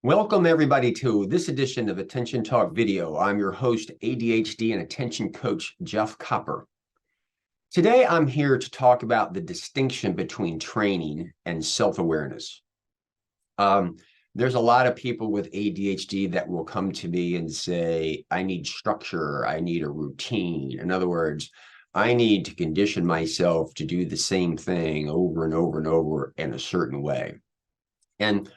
Welcome everybody to this edition of Attention Talk Video. I'm your host, ADHD and Attention Coach Jeff Copper. Today, I'm here to talk about the distinction between training and self-awareness. There's a lot of people with ADHD that will come to me and say, I need structure, I need a routine. In other words, I need to condition myself to do the same thing over and over and over in a certain way. And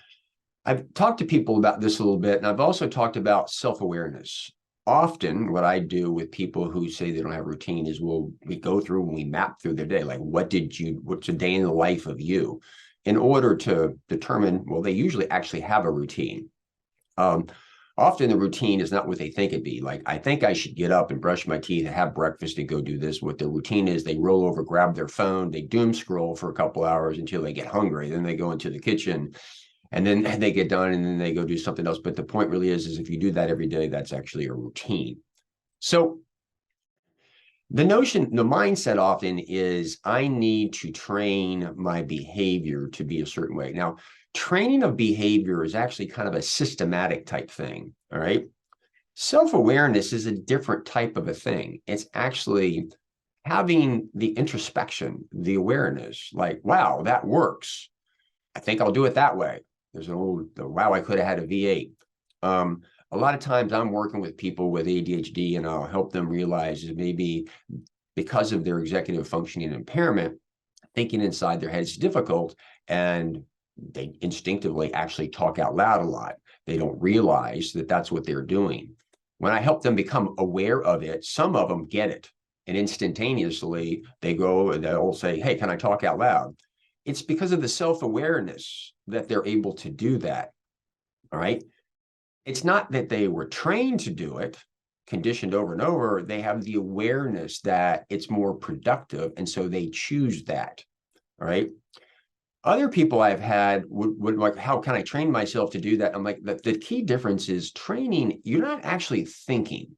I've talked to people about this a little bit, and I've also talked about self-awareness. Often what I do with people who say they don't have a routine is we go through and we map through their day, like what's a day in the life of you, in order to determine, well, they usually actually have a routine. Often the routine is not what they think it'd be. Like, I think I should get up and brush my teeth and have breakfast and go do this. What their routine is, they roll over, grab their phone, they doom scroll for a couple hours until they get hungry. Then they go into the kitchen, and then they get done, and then they go do something else. But the point really is if you do that every day, that's actually a routine. So the mindset often is, I need to train my behavior to be a certain way. Now, training of behavior is actually kind of a systematic type thing, all right? Self-awareness is a different type of a thing. It's actually having the introspection, the awareness, like, wow, that works. I think I'll do it that way. There's an old, wow, I could have had a V8. A lot of times I'm working with people with ADHD, and I'll help them realize that maybe because of their executive functioning impairment, thinking inside their head is difficult, and they instinctively actually talk out loud a lot. They don't realize that that's what they're doing. When I help them become aware of it, some of them get it, and instantaneously they go and they'll say, hey, can I talk out loud? It's because of the self-awareness that they're able to do that, all right? It's not that they were trained to do it, conditioned over and over. They have the awareness that it's more productive, and so they choose that, all right? Other people I've had would like, how can I train myself to do that? I'm like, the key difference is training, you're not actually thinking.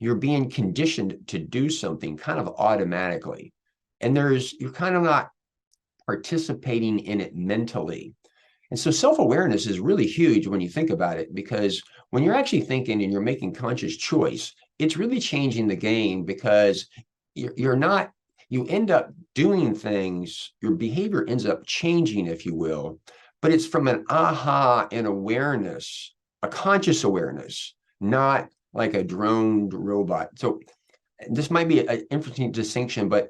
You're being conditioned to do something kind of automatically. And you're kind of not participating in it mentally. And so self-awareness is really huge when you think about it, because when you're actually thinking and you're making conscious choice, it's really changing the game, because you end up doing things, your behavior ends up changing, if you will, but it's from an aha and awareness, a conscious awareness, not like a droned robot. So this might be an interesting distinction, but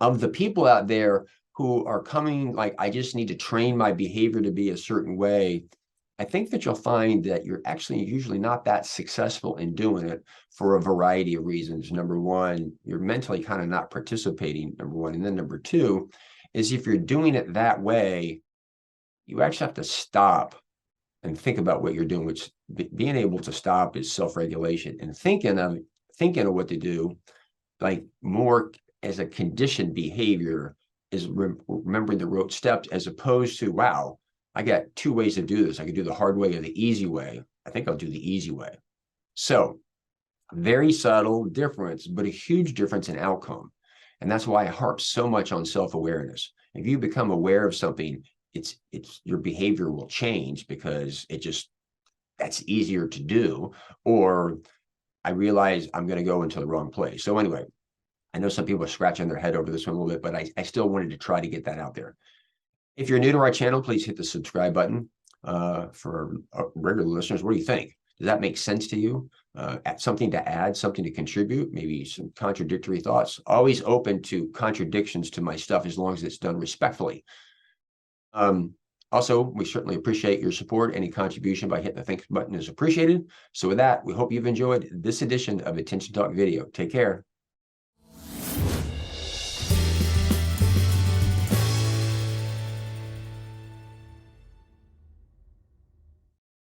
of the people out there who are coming like, I just need to train my behavior to be a certain way, I think that you'll find that you're actually usually not that successful in doing it for a variety of reasons. Number one, you're mentally kind of not participating, number one. And then number two is, if you're doing it that way, you actually have to stop and think about what you're doing, which being able to stop is self-regulation, and thinking of what to do, like more as a conditioned behavior, is remembering the rote steps, as opposed to, wow, I got two ways to do this. I could do the hard way or the easy way. I think I'll do the easy way. So very subtle difference, but a huge difference in outcome. And that's why I harp so much on self-awareness. If you become aware of something, it's your behavior will change, because that's easier to do. Or I realize I'm going to go into the wrong place. So anyway, I know some people are scratching their head over this one a little bit, but I still wanted to try to get that out there. If you're new to our channel, please hit the subscribe button. For regular listeners, what do you think? Does that make sense to you? Something to add, something to contribute, maybe some contradictory thoughts? Always open to contradictions to my stuff, as long as it's done respectfully. Also, we certainly appreciate your support. Any contribution by hitting the thanks button is appreciated. So with that, we hope you've enjoyed this edition of Attention Talk Video. Take care.